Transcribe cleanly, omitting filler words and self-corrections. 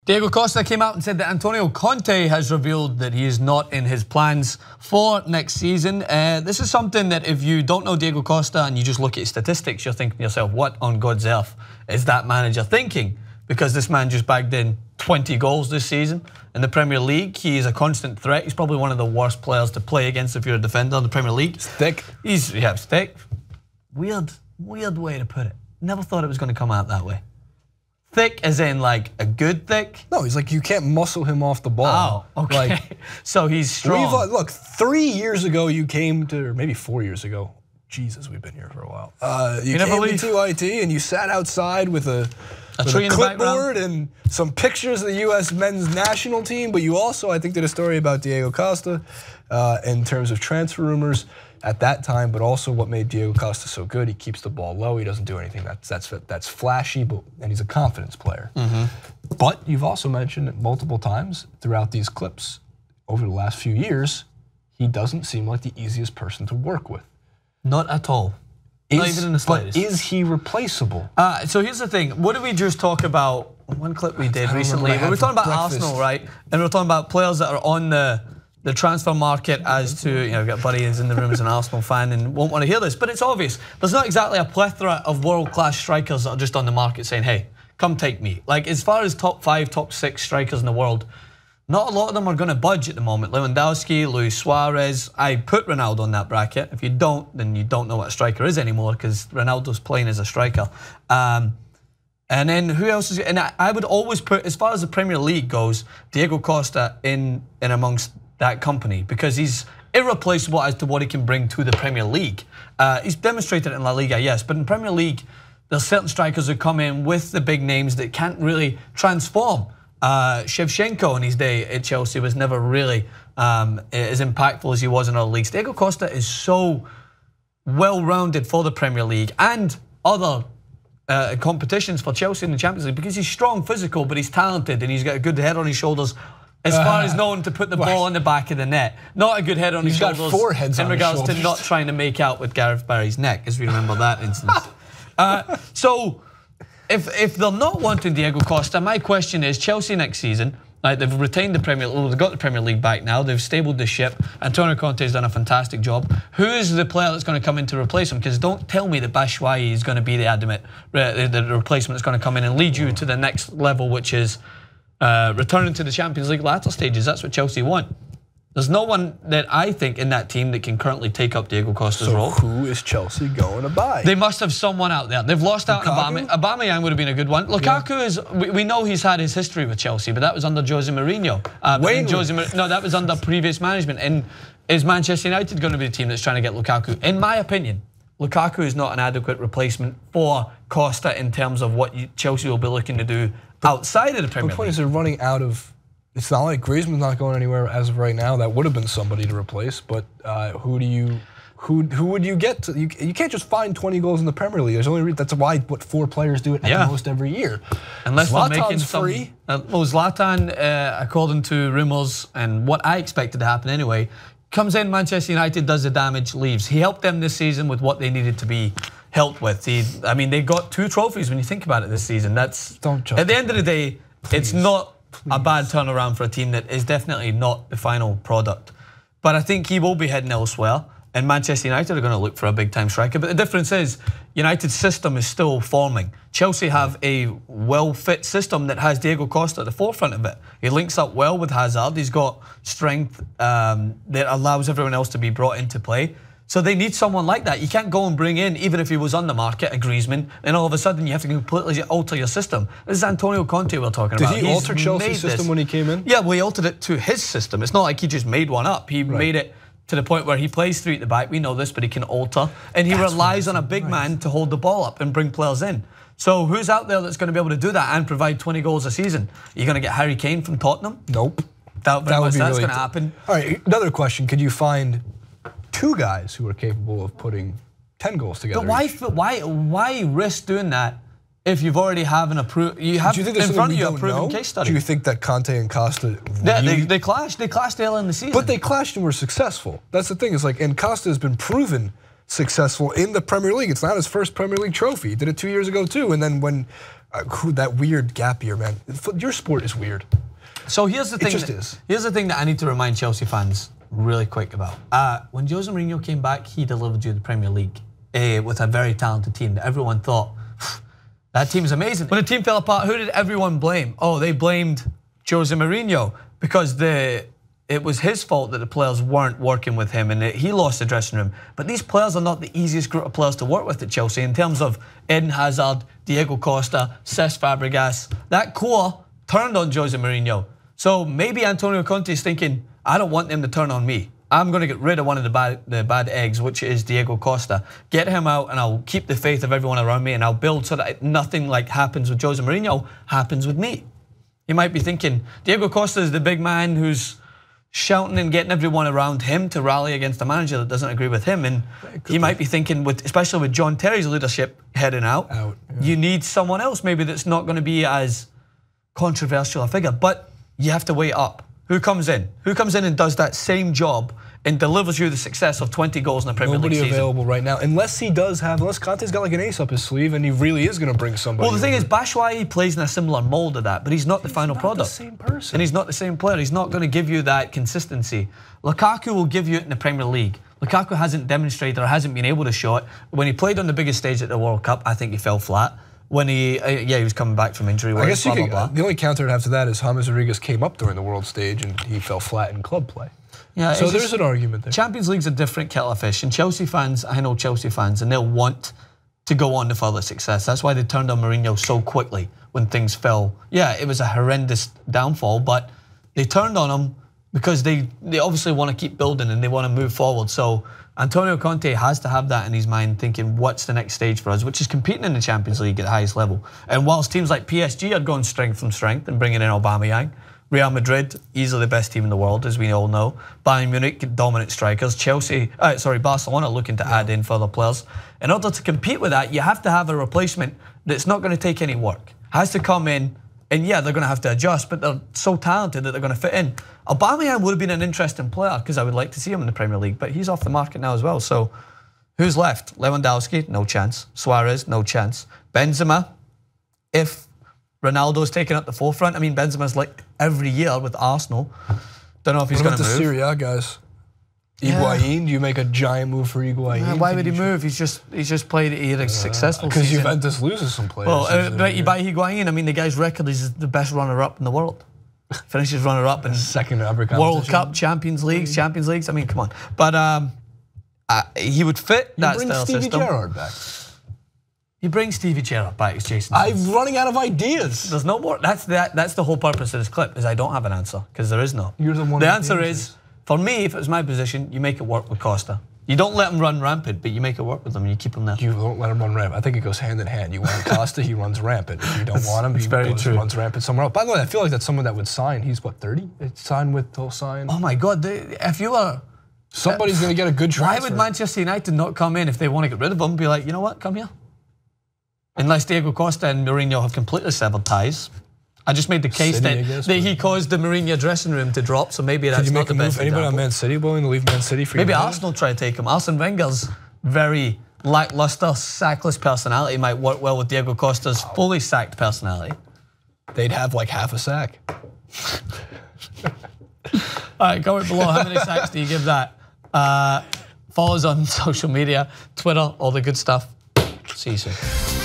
Diego Costa came out and said that Antonio Conte has revealed that he is not in his plans for next season. This is something that if you don't know Diego Costa and you just look at his statistics, you're thinking to yourself, what on God's earth is that manager thinking? Because this man just bagged in 20 goals this season in the Premier League. He is a constant threat. He's probably one of the worst players to play against if you're a defender in the Premier League. He's thick. He's thick. Weird way to put it. Never thought it was going to come out that way. Thick as in like a good thick? No, he's like, you can't muscle him off the ball. Oh, okay. Like, so he's strong. Look, 3 years ago you came to, or maybe 4 years ago. Jesus, we've been here for a while. You came to TYT and you sat outside with a clipboard and some pictures of the U.S. men's national team, but you also, I think, did a story about Diego Costa in terms of transfer rumors at that time, but also what made Diego Costa so good. He keeps the ball low. He doesn't do anything that's flashy, and he's a confidence player. But you've also mentioned it multiple times throughout these clips over the last few years, he doesn't seem like the easiest person to work with. Not at all. Not even in the slightest. But is he replaceable? So here's the thing. What did we just talk about? One clip we did recently. We were talking about Arsenal, right? And we were talking about players that are on the transfer market as to, we've got Buddy is in the room as an Arsenal fan and won't want to hear this, but it's obvious. There's not exactly a plethora of world-class strikers that are just on the market saying, hey, come take me. Like, as far as top 5, top 6 strikers in the world, not a lot of them are going to budge at the moment. Lewandowski, Luis Suarez, I put Ronaldo on that bracket. If you don't, then you don't know what a striker is anymore because Ronaldo's playing as a striker. And then who else is, and I would always put, as far as the Premier League goes, Diego Costa in amongst that company because he's irreplaceable as to what he can bring to the Premier League. He's demonstrated it in La Liga, yes, but in Premier League, there's certain strikers who come in with the big names that can't really transform. Shevchenko in his day at Chelsea was never really as impactful as he was in other leagues. Diego Costa is so well-rounded for the Premier League and other competitions for Chelsea in the Champions League because he's strong, physical, but he's talented and he's got a good head on his shoulders as far as knowing to put the ball in the back of the net. Not a good head on his shoulders. He's got 4 heads in regards to not trying to make out with Gareth Barry's neck, as we remember that instance. So if they're not wanting Diego Costa, my question is, Chelsea next season, they've retained the Premier League, well, they've got the Premier League back now, they've stabled the ship, Antonio Conte has done a fantastic job. Who is the player that's going to come in to replace him? Because don't tell me that Batshuayi is going to be the replacement that's going to come in and lead you to the next level, which is returning to the Champions League latter stages. That's what Chelsea want. There's no one that I think in that team that can currently take up Diego Costa's role. So who is Chelsea going to buy? They must have someone out there. They've lost out on Aubameyang would have been a good one. Lukaku is, we know he's had his history with Chelsea, but that was under Jose Mourinho. No, that was under previous management. And is Manchester United going to be the team that's trying to get Lukaku? In my opinion, Lukaku is not an adequate replacement for Costa in terms of what Chelsea will be looking to do outside of the Premier League. The point is they're running out of. It's not like Griezmann's not going anywhere as of right now. That would have been somebody to replace, but who would you get to? You can't just find 20 goals in the Premier League. There's only that's why 4 players do it at the most every year. Unless Zlatan's they're making free. Well, Zlatan, according to rumors and what I expected to happen anyway, comes in, Manchester United does the damage, leaves. He helped them this season with what they needed to be helped with. They got 2 trophies when you think about it this season. That's at the end of the day, it's not a bad turnaround for a team that is definitely not the final product. But I think he will be heading elsewhere, and Manchester United are going to look for a big-time striker. But the difference is, United's system is still forming. Chelsea have a well-fit system that has Diego Costa at the forefront of it. He links up well with Hazard. He's got strength that allows everyone else to be brought into play. So they need someone like that. You can't go and bring in, even if he was on the market, a Griezmann, and all of a sudden you have to completely alter your system. This is Antonio Conte we're talking about. Did he alter Chelsea's system when he came in? Yeah, well, he altered it to his system. It's not like he just made one up. He made it to the point where he plays 3 at the back. We know this, but he can alter. And he relies on a big man to hold the ball up and bring players in. So who's out there that's going to be able to do that and provide 20 goals a season? Are you going to get Harry Kane from Tottenham? Nope. That would be that's going to happen. All right, another question. Could you find 2 guys who are capable of putting 10 goals together? But why risk doing that if you've already have an approved, you have in front of you a proven case study? Do you think that Conte and Costa? Yeah, they clashed. They clashed early in the season. But they clashed and were successful. That's the thing. It's like, and Costa has been proven successful in the Premier League. It's not his first Premier League trophy. He did it 2 years ago too. And then when that weird gap year, man. Your sport is weird. So here's the thing. It just is. Here's the thing that I need to remind Chelsea fans really quick about. When Jose Mourinho came back, he delivered you the Premier League with a very talented team that everyone thought, that team is amazing. When the team fell apart, who did everyone blame? Oh, they blamed Jose Mourinho because it was his fault that the players weren't working with him and he lost the dressing room. But these players are not the easiest group of players to work with at Chelsea in terms of Eden Hazard, Diego Costa, Cesc Fabregas. That core turned on Jose Mourinho. So maybe Antonio Conte is thinking, I don't want them to turn on me. I'm going to get rid of one of the bad eggs, which is Diego Costa. Get him out and I'll keep the faith of everyone around me and I'll build so that nothing like happens with Jose Mourinho happens with me. You might be thinking, Diego Costa is the big man who's shouting and getting everyone around him to rally against a manager that doesn't agree with him. And he might be thinking, especially with John Terry's leadership heading out, you need someone else maybe that's not going to be as controversial a figure. But you have to wait up. Who comes in? Who comes in and does that same job and delivers you the success of 20 goals in a Premier League season? Nobody available right now, unless Conte's got like an ace up his sleeve and he really is going to bring somebody. Well, the thing is, Batshuayi plays in a similar mold of that, but he's not the final product. He's not the same person. And he's not the same player. He's not going to give you that consistency. Lukaku will give you it in the Premier League. Lukaku hasn't demonstrated or hasn't been able to show it. When he played on the biggest stage at the World Cup, I think he fell flat. When he was coming back from injury. I guess the only counter after that is James Rodriguez came up during the world stage and he fell flat in club play. Yeah, so there's an argument there. Champions League's a different kettle of fish, and Chelsea fans, I know Chelsea fans, and they'll want to go on to further success. That's why they turned on Mourinho so quickly when things fell. Yeah, it was a horrendous downfall, but they turned on him because they obviously want to keep building and they want to move forward. So Antonio Conte has to have that in his mind, thinking what's the next stage for us, which is competing in the Champions League at the highest level. And whilst teams like PSG are going strength from strength and bringing in Aubameyang, Real Madrid, easily the best team in the world, as we all know. Bayern Munich, dominant strikers. Barcelona looking to add in further players. In order to compete with that, you have to have a replacement that's not going to take any work. Has to come in, and yeah, they're going to have to adjust, but they're so talented that they're going to fit in. Aubameyang would have been an interesting player because I would like to see him in the Premier League, but he's off the market now as well. So who's left? Lewandowski, no chance. Suarez, no chance. Benzema, if Ronaldo's taken up the forefront. I mean, Benzema's like every year with Arsenal. Don't know if he's going to move. What about the Serie A guys? Higuain, do you make a giant move for Higuain? Why would he move? He's just played. He had a successful season. Because Juventus loses some players. Well, you buy Higuain. I mean, the guy's record is the best runner-up in the world. Finishes runner-up in second ever World Cup, Champions Leagues. I mean, come on. But he would fit that style system. Stevie Gerrard back. You bring Stevie Gerrard back, as Jason says. I'm running out of ideas. There's no more. That's the whole purpose of this clip, is I don't have an answer, because there is no. You're the one. The answer is, for me, if it was my position, you make it work with Costa. You don't let him run rampant, but you make it work with him and you keep him there. You don't let him run rampant. I think it goes hand in hand. You want Costa, he runs rampant. If you don't want him, he runs rampant somewhere else. By the way, I feel like that's someone that would sign. He's what, 30? He'll sign. Oh my God, if you are... Somebody's going to get a good transfer. Why would Manchester United not come in if they want to get rid of him? Be like, you know what, come here. Unless Diego Costa and Mourinho have completely severed ties. I just made the case that he caused the Mourinho dressing room to drop, so maybe that's not the best example. Anybody on Man City willing to leave Man City for maybe Arsenal try to take him. Arsene Wenger's very lackluster, sackless personality might work well with Diego Costa's fully sacked personality. They'd have like half a sack. All right, comment below. How many sacks do you give that? Follow us on social media, Twitter, all the good stuff. See you soon.